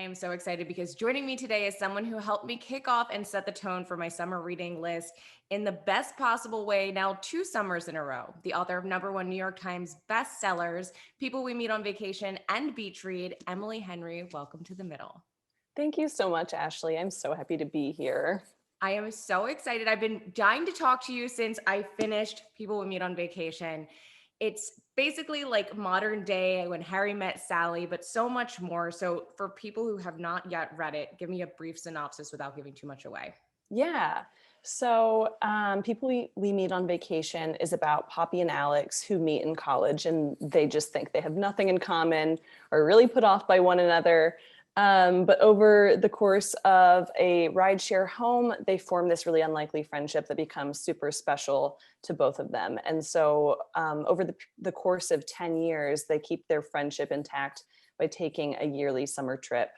am so excited because joining me today is someone who helped me kick off and set the tone for my summer reading list in the best possible way now 2 summers in a row. The author of #1 New York Times bestsellers, People We Meet on Vacation, and Beach Read, Emily Henry. Welcome to the middle. Thank you so much, Ashley. I'm so happy to be here. I am so excited. I've been dying to talk to you since I finished People We Meet on Vacation. It's basically like modern day When Harry Met Sally, but so much more. So, for people who have not yet read it, give me a brief synopsis without giving too much away. Yeah. People we meet on vacation is about Poppy and Alex who meet in college and they just think they have nothing in common or really put off by one another. But over the course of a rideshare home, they form this really unlikely friendship that becomes super special to both of them. And so over the course of 10 years, they keep their friendship intact by taking a yearly summer trip.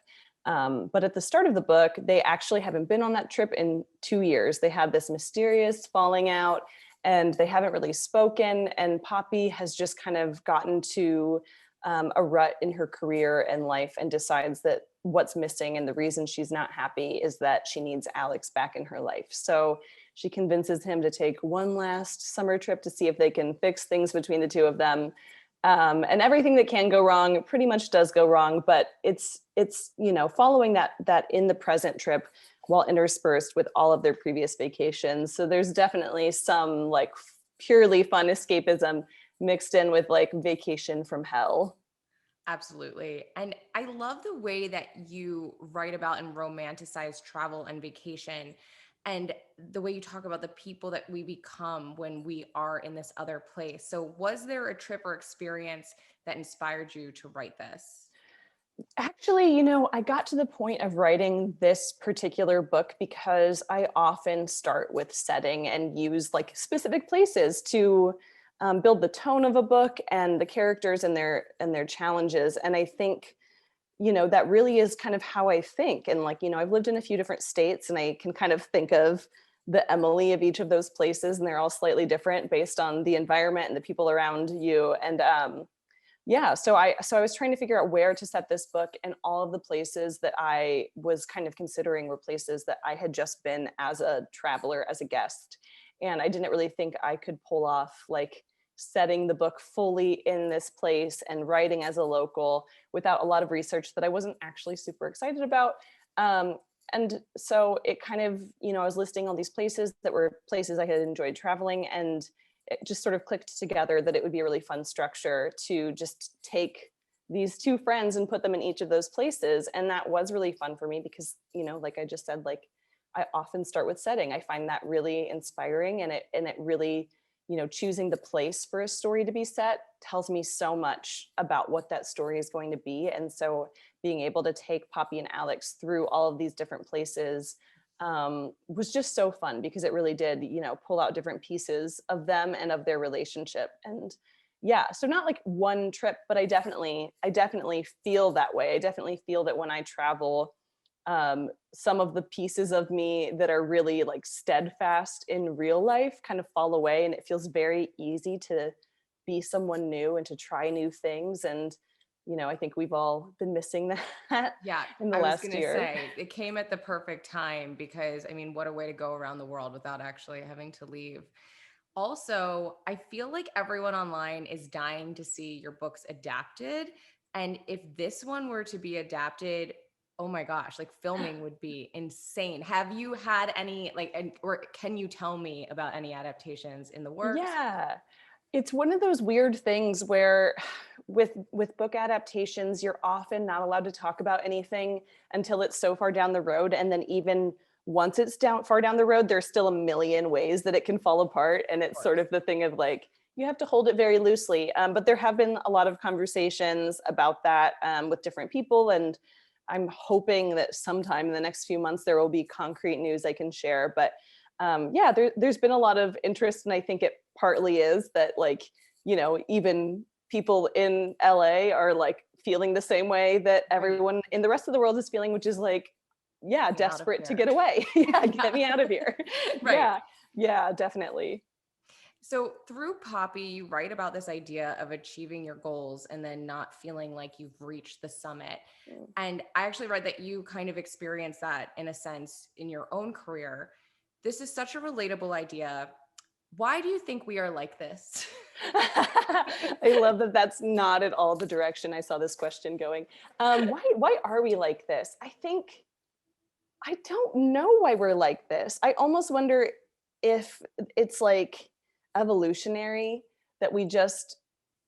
But at the start of the book, they actually haven't been on that trip in 2 years. They have this mysterious falling out and they haven't really spoken. And Poppy has just kind of gotten to a rut in her career and life and decides that what's missing and the reason she's not happy is that she needs Alex back in her life. So she convinces him to take one last summer trip to see if they can fix things between the two of them. And everything that can go wrong pretty much does go wrong, but it's following that in the present trip while interspersed with all of their previous vacations. So there's definitely some like purely fun escapism mixed in with like vacation from hell. Absolutely. And I love the way that you write about and romanticize travel and vacation, and the way you talk about the people that we become when we are in this other place. So, was there a trip or experience that inspired you to write this? Actually, I got to the point of writing this particular book because I often start with setting and use like specific places to build the tone of a book and the characters and their challenges. And I think, that really is kind of how I think. And like, I've lived in a few different states and I can kind of think of the Emily of each of those places, and they're all slightly different based on the environment and the people around you. And yeah, so I was trying to figure out where to set this book, and all of the places that I was kind of considering were places that I had just been as a traveler, as a guest. And I didn't really think I could pull off like setting the book fully in this place and writing as a local without a lot of research that I wasn't actually super excited about. And so it kind of, I was listing all these places that were places I had enjoyed traveling, and it just sort of clicked together that it would be a really fun structure to just take these two friends and put them in each of those places. And that was really fun for me because, like I just said, like I often start with setting. I find that really inspiring, and it really, choosing the place for a story to be set tells me so much about what that story is going to be. And so being able to take Poppy and Alex through all of these different places was just so fun because it really did, pull out different pieces of them and of their relationship. And yeah, so not like one trip, but I definitely feel that way. I definitely feel that when I travel, some of the pieces of me that are really like steadfast in real life kind of fall away, and it feels very easy to be someone new and to try new things. And I think we've all been missing that Yeah, in the I was last gonna year. say it came at the perfect time because I mean, what a way to go around the world without actually having to leave. Also, I feel like everyone online is dying to see your books adapted. And if this one were to be adapted, oh my gosh, like filming would be insane. Have you had any or can you tell me about any adaptations in the works? Yeah. It's one of those weird things where with book adaptations, you're often not allowed to talk about anything until it's so far down the road. And then even once it's far down the road, there's still a million ways that it can fall apart. And Of it's sort course. of the thing of like, you have to hold it very loosely. But there have been a lot of conversations about that with different people. And I'm hoping that sometime in the next few months, there will be concrete news I can share. But yeah, there's been a lot of interest, and I think it partly is that like, even people in LA are like feeling the same way that Right. everyone in the rest of the world is feeling, which is like, yeah, Get me out of desperate to here. get away. Yeah, get Yeah. me out of here. Right. Yeah, yeah, definitely. So through Poppy, you write about this idea of achieving your goals and then not feeling like you've reached the summit. Mm. And I actually read that you kind of experienced that in a sense in your own career. This is such a relatable idea. Why do you think we are like this? I love that that's not at all the direction I saw this question going. Why are we like this? I don't know why we're like this. I almost wonder if it's like evolutionary, that we just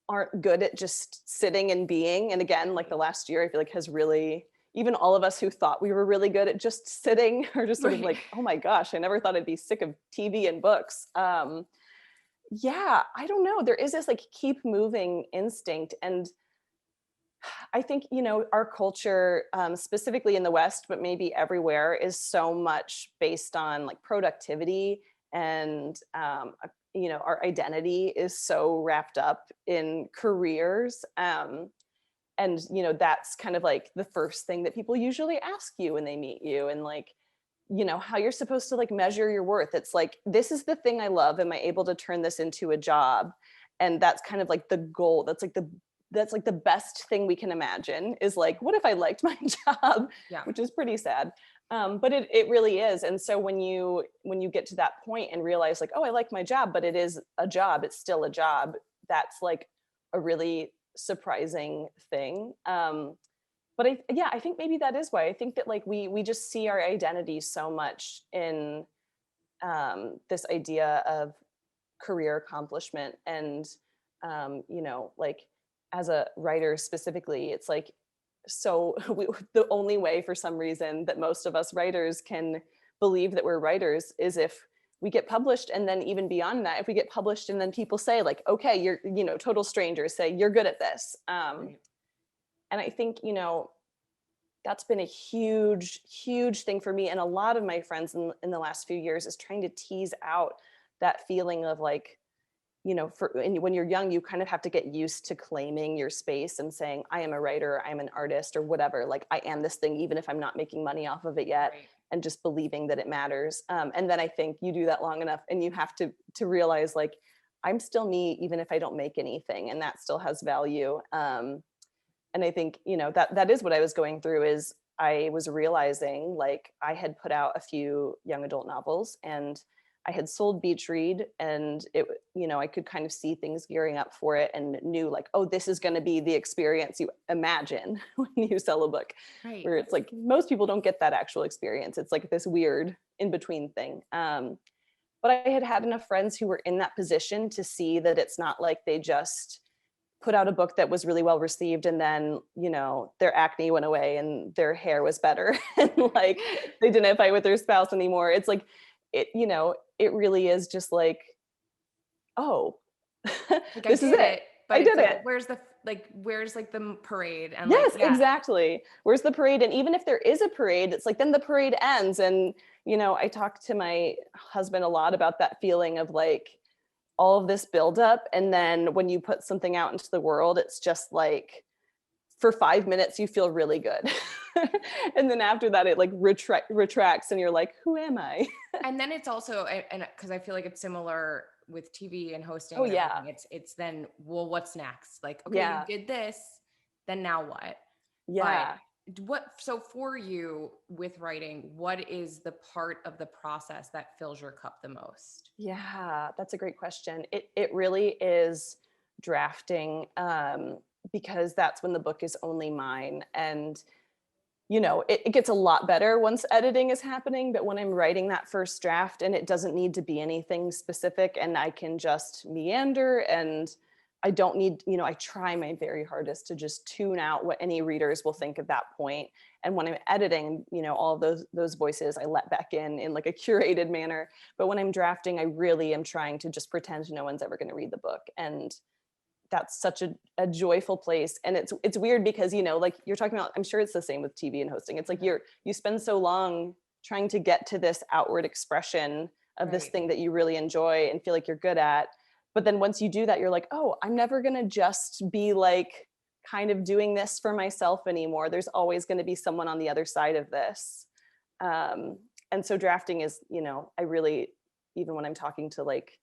aren't good at just sitting and being. And again, like the last year, I feel like has really, even all of us who thought we were really good at just sitting are just sort of Right. like, oh my gosh, I never thought I'd be sick of TV and books. Yeah, I don't know. There is this like keep moving instinct. And I think, our culture, specifically in the West, but maybe everywhere, is so much based on like productivity and, our identity is so wrapped up in careers. And, that's kind of like the first thing that people usually ask you when they meet you. And like, how you're supposed to like measure your worth. It's like, this is the thing I love. Am I able to turn this into a job? And that's kind of like the goal. That's like the best thing we can imagine is like, what if I liked my job? Yeah. Which is pretty sad. But it really is. And so when you get to that point and realize like, oh, I like my job, but it is a job, it's still a job. That's like a really surprising thing. But I think maybe that is why. I think that like we just see our identity so much in this idea of career accomplishment. And like as a writer specifically, it's like, so the only way for some reason that most of us writers can believe that we're writers is if we get published. And then even beyond that, if we get published and then people say like, okay, you're, total strangers say you're good at this. Right. And I think, that's been a huge, huge thing for me and a lot of my friends in the last few years, is trying to tease out that feeling of like, and when you're young, you kind of have to get used to claiming your space and saying, I am a writer, I'm an artist, or whatever. Like, I am this thing, even if I'm not making money off of it yet, Right. and just believing that it matters. And then I think you do that long enough, and you have to realize, like, I'm still me, even if I don't make anything, and that still has value. And I think that is what I was going through. Is I was realizing like I had put out a few young adult novels, and I had sold Beach Read, and I could kind of see things gearing up for it, and knew like, oh, this is going to be the experience you imagine when you sell a book, Right. where it's like most people don't get that actual experience. It's like this weird in between thing. But I had enough friends who were in that position to see that it's not like they just put out a book that was really well received, and then their acne went away and their hair was better, and like they didn't fight with their spouse anymore. It's like it really is just like, oh, Like I this is did it, it, I but it's did like it. where's like the parade and like Yes, yeah. exactly. Where's the parade? And even if there is a parade, it's like then the parade ends. And I talked to my husband a lot about that feeling of like all of this buildup, and then when you put something out into the world, it's just like for 5 minutes you feel really good. And then after that it like retracts, and you're like, who am I? And then it's also and because I feel like it's similar with TV and Oh hosting and yeah. everything. It's then, well, what's next? Like, okay, you Yeah. did this, then now what? But Yeah. what so for you with writing, what is the part of the process that fills your cup the most? Yeah, that's a great question. It really is drafting, because that's when the book is only mine. And it gets a lot better once editing is happening, but when I'm writing that first draft and it doesn't need to be anything specific, and I can just meander, and I don't need, I try my very hardest to just tune out what any readers will think at that point. And when I'm editing, all of those voices I let back in like a curated manner. But when I'm drafting, I really am trying to just pretend no one's ever going to read the book. And that's such a joyful place. And it's weird because like you're talking about, I'm sure it's the same with TV and hosting. It's like Mhm. you spend so long trying to get to this outward expression of this Right. thing that you really enjoy and feel like you're good at. But then once you do that, you're like, oh, I'm never going to just be like kind of doing this for myself anymore. There's always going to be someone on the other side of this. And so drafting is, I really, even when I'm talking to like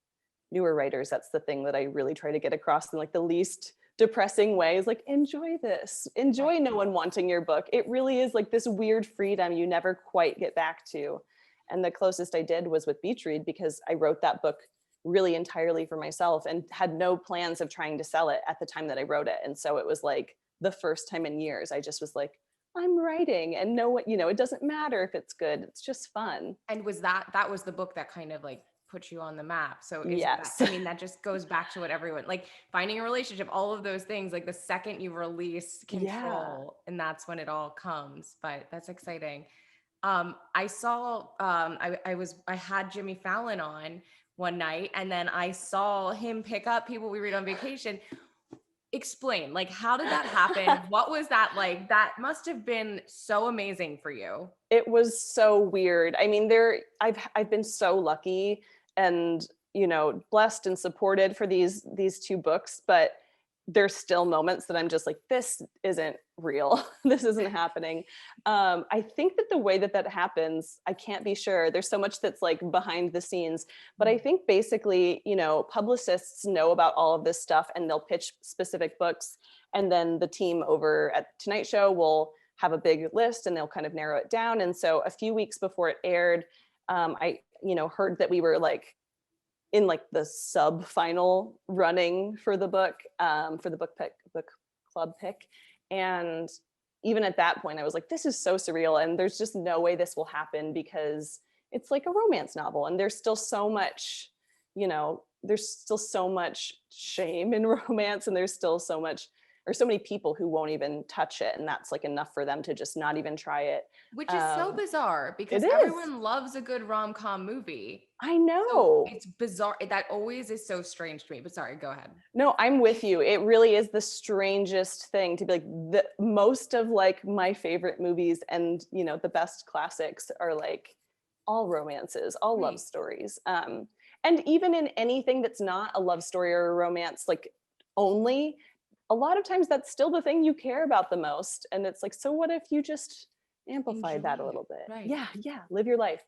newer writers, that's the thing that I really try to get across in like the least depressing way is like, enjoy this, enjoy no one wanting your book. It really is like this weird freedom you never quite get back to. And the closest I did was with Beach Read, because I wrote that book really entirely for myself and had no plans of trying to sell it at the time that I wrote it. And so it was like the first time in years I just was like, I'm writing, and know what, it doesn't matter if it's good, it's just fun. And was that was the book that kind of like put you on the map? So is that, Yes. I mean, that just goes back to what everyone, like finding a relationship, all of those things, like the second you release Yeah. control, and that's when it all comes. But that's exciting. I saw I had Jimmy Fallon on one night, and then I saw him pick up people we read on vacation. Explain, like, how did that happen? What was that like? That must have been so amazing for you. It was so weird. I mean, I've been so lucky and, blessed and supported for these two books, but there's still moments that I'm just like, this isn't real. This isn't happening. I think that the way that happens, I can't be sure. There's so much that's like behind the scenes, but I think basically, publicists know about all of this stuff and they'll pitch specific books, and then the team over at Tonight Show will have a big list and they'll kind of narrow it down. And so a few weeks before it aired, I heard that we were like in like the sub final running for the book, for the book club pick. And even at that point I was like, this is so surreal, and there's just no way this will happen, because it's like a romance novel and there's still so much, there's still so much shame in romance, and there's still so much, or so many people who won't even touch it, and that's like enough for them to just not even try it. Which is so bizarre, It because is. everyone loves a good rom-com movie. I So know. it's bizarre. That always is so strange to me. But sorry, go ahead. No, I'm with you. It really is the strangest thing to be like, the most of like my favorite movies and, the best classics are like all romances, all love Right. stories. And even in anything that's not a love story or a romance, like only, a lot of times that's still the thing you care about the most. And it's like, so what if you just amplified that a Enjoy it. little bit? Right. Yeah, live your life.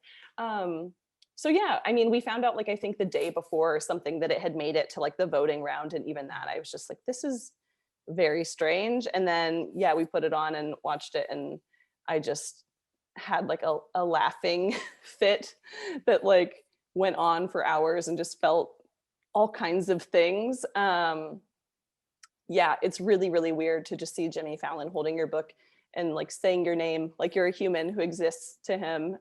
So yeah, I mean, we found out like I think the day before or something that it had made it to like the voting round, and even that I was just like, this is very strange. And then yeah, we put it on and watched it, and I just had like a laughing fit that like went on for hours and just felt all kinds of things. Yeah, it's really, really weird to just see Jimmy Fallon holding your book and like saying your name like you're a human who exists to him.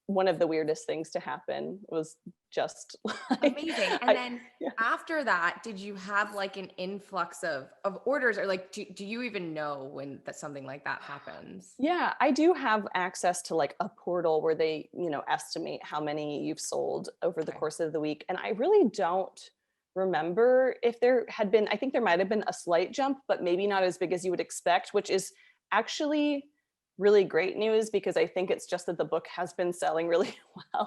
One of the weirdest things to happen was just like Amazing. And then yeah. after that, did you have like an influx of orders, or like do you even know when that something like that happens? Yeah, I do have access to like a portal where they, estimate how many you've sold over the Okay. course of the week. And I really don't remember if there had been, I think there might have been a slight jump, but maybe not as big as you would expect, which is actually really great news, because I think it's just that the book has been selling really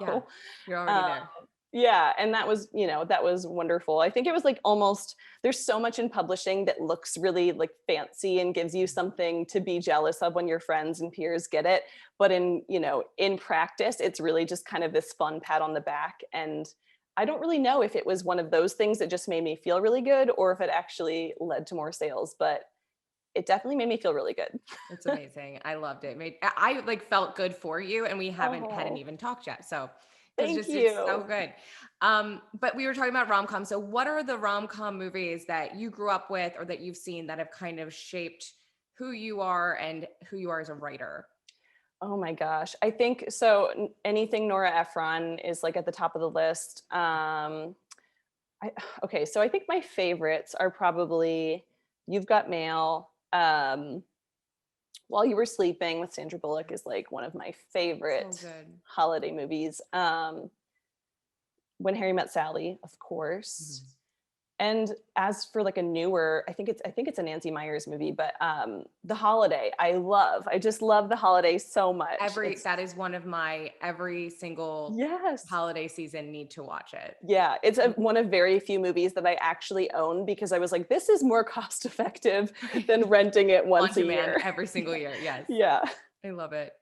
Yeah, well. you're already Um, there. yeah, and that was, that was wonderful. I think it was like almost, there's so much in publishing that looks really like fancy and gives you something to be jealous of when your friends and peers get it. But in practice, it's really just kind of this fun pat on the back. And I don't really know if it was one of those things that just made me feel really good, or if it actually led to more sales, but it definitely made me feel really good. It's amazing. I loved it. I like felt good for you, and we hadn't Oh, even talked yet. So because thank just it's so you. good. But we were talking about rom-com. So what are the rom-com movies that you grew up with or that you've seen that have kind of shaped who you are and who you are as a writer? Oh my gosh. I think so. Anything Nora Ephron is like at the top of the list. Okay, so I think my favorites are probably You've Got Mail. While You Were Sleeping with Sandra Bullock is like one of my So favorite good. holiday movies. When Harry Met Sally, of course. Mhm. And as for like a newer, I think it's a Nancy Meyers movie, but The Holiday, I just love The Holiday so much. It's That is one of my every single yes. holiday season need to watch it. Yeah, it's one of very few movies that I actually own, because I was like, this is more cost effective than renting it On once a demand year. every single year. Yes. Yeah. I love it.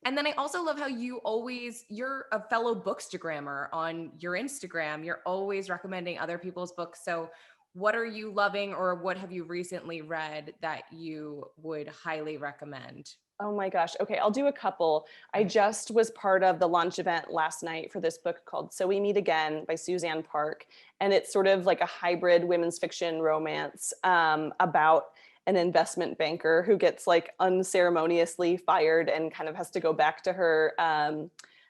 And then I also love how you're a fellow bookstagrammer on your Instagram. You're always recommending other people's books. So what are you loving, or what have you recently read that you would highly recommend? Oh my gosh. Okay, I'll do a couple. I Okay. just was part of the launch event last night for this book called So We Meet Again by Suzanne Park. And it's sort of like a hybrid women's fiction romance about an investment banker who gets like unceremoniously fired and kind of has to go back to her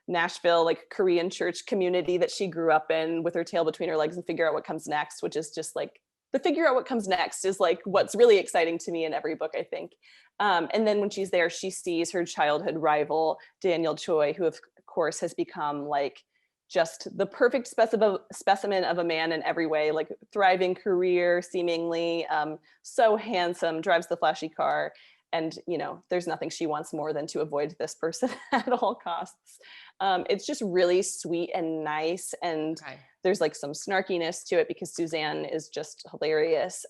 Nashville, like Korean church community that she grew up in with her tail between her legs and figure out what comes next, which is just like the figure out what comes next is like what's really exciting to me in every book, I think. And then when she's there, she sees her childhood rival, Daniel Choi, who of course has become like just the perfect specimen of a man in every way, like thriving career, seemingly so handsome, drives the flashy car. And, you know, there's nothing she wants more than to avoid this person at all costs. It's just really sweet and nice. And Okay. there's like some snarkiness to it because Suzanne is just hilarious.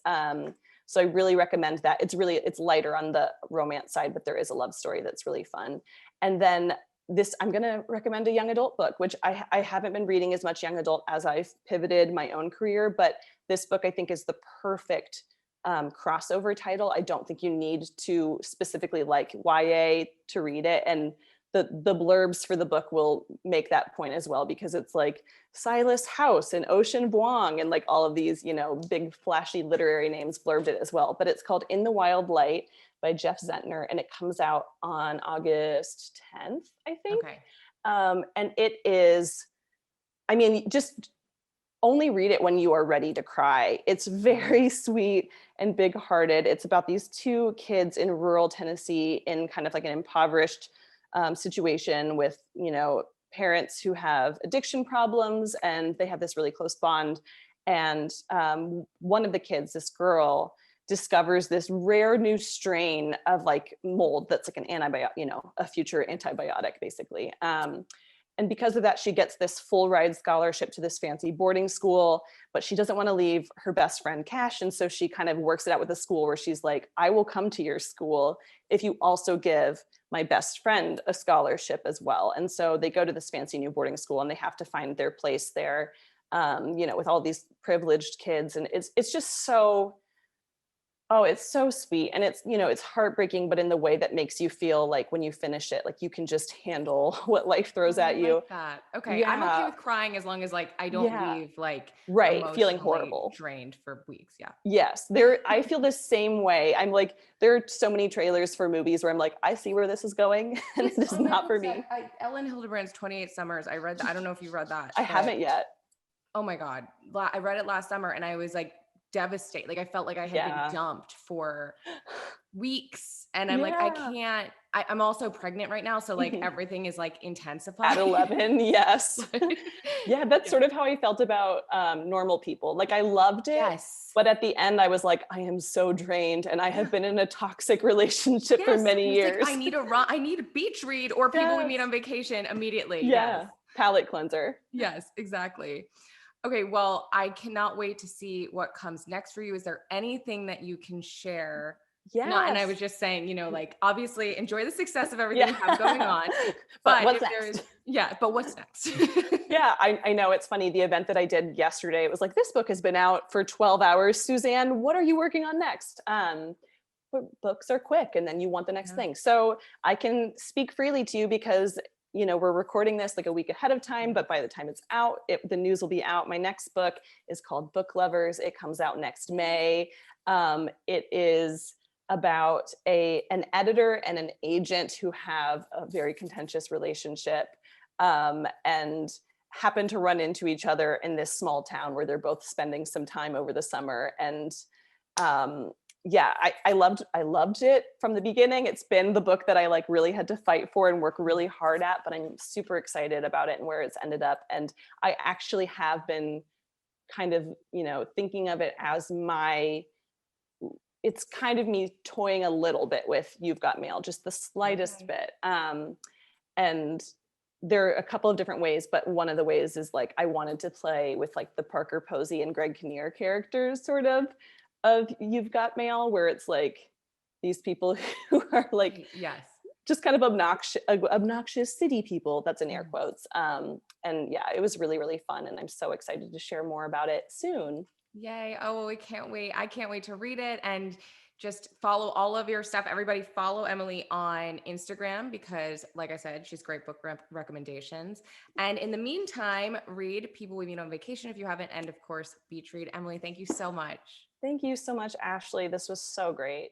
So I really recommend that. It's lighter on the romance side, but there is a love story that's really fun. And then I'm going to recommend a young adult book, which I haven't been reading as much young adult as I've pivoted my own career, but this book I think is the perfect crossover title. I don't think you need to specifically like YA to read it. And the blurbs for the book will make that point as well, because it's like Silas House and Ocean Vuong and like all of these, you know, big flashy literary names blurbed it as well. But it's called In the Wild Light by Jeff Zentner, and it comes out on August 10th, I think. Okay. And it is, I mean, just only read it when you are ready to cry. It's very sweet and big hearted. It's about these two kids in rural Tennessee in kind of like an impoverished situation with, you know, parents who have addiction problems, and they have this really close bond. And one of the kids, this girl, discovers this rare new strain of like mold that's like an antibiotic, you know, a future antibiotic basically. And because of that, she gets this full ride scholarship to this fancy boarding school, but she doesn't want to leave her best friend Cash. And so she kind of works it out with the school where she's like, I will come to your school if you also give my best friend a scholarship as well. And so they go to this fancy new boarding school and they have to find their place there, you know, with all these privileged kids. And it's just so, oh, it's so sweet. And it's, you know, it's heartbreaking, but in the way that makes you feel like when you finish it, like you can just handle what life throws Oh, I at you. like that. Okay. I'm okay Yeah. with crying as long as like I don't Yeah. leave like Right. Feeling emotionally horrible. drained for weeks. Yeah. Yes. I feel the same way. I'm like, there are so many trailers for movies where I'm like, I see where this is going and it It's is on not for Netflix. me. Ellen Hildebrand's 28 Summers. I read that. I don't know if you read that, I but haven't yet. oh my God. I read it last summer and I was like devastated. Like I felt like I had been Yeah. dumped for weeks. And I'm like, I Yeah. can't, I'm also pregnant right now. So like Mhm. everything is like At intensifying. 11. Yes. Yeah. That's Yeah. sort of how I felt about Normal People. Like I loved it. Yes. But at the end, I was like, I am so drained and I have Yeah. been in a toxic relationship for Yes. many And it's like, I years. need a run. I need a beach read or people we meet Yes. on vacation immediately. Yes. Yeah. Palate cleanser. Yes, exactly. Okay, well, I cannot wait to see what comes next for you. Is there anything that you can share? Not, and I was Yes. just saying, you know, like obviously enjoy the success of everything Yeah. you have going on, But but what's if there's, next? yeah, but what's next? Yeah, I know it's funny. The event that I did yesterday, it was like, this book has been out for 12 hours. Suzanne, what are you working on next? But books are quick and then you want the next Yeah. thing. So I can speak freely to you because, you know, we're recording this like a week ahead of time, but by the time it's out, the news will be out. My next book is called Book Lovers. It comes out next May. It is about an editor and an agent who have a very contentious relationship, and happen to run into each other in this small town where they're both spending some time over the summer. And yeah, I loved it from the beginning. It's been the book that I like really had to fight for and work really hard at, but I'm super excited about it and where it's ended up. And I actually have been kind of, you know, thinking of it as it's kind of me toying a little bit with You've Got Mail, just the slightest Okay. bit. And there are a couple of different ways, but one of the ways is like I wanted to play with like the Parker Posey and Greg Kinnear characters sort of You've Got Mail, where it's like these people who are like Yes. just kind of obnoxious city people. That's in air Mm. quotes. And yeah, it was really, really fun. And I'm so excited to share more about it soon. Yay. Oh, well, we can't wait. I can't wait to read it and just follow all of your stuff. Everybody follow Emily on Instagram because, like I said, she's great book recommendations. And in the meantime, read People We Meet on Vacation if you haven't. And of course, beach read. Emily, thank you so much. Thank you so much, Ashley. This was so great.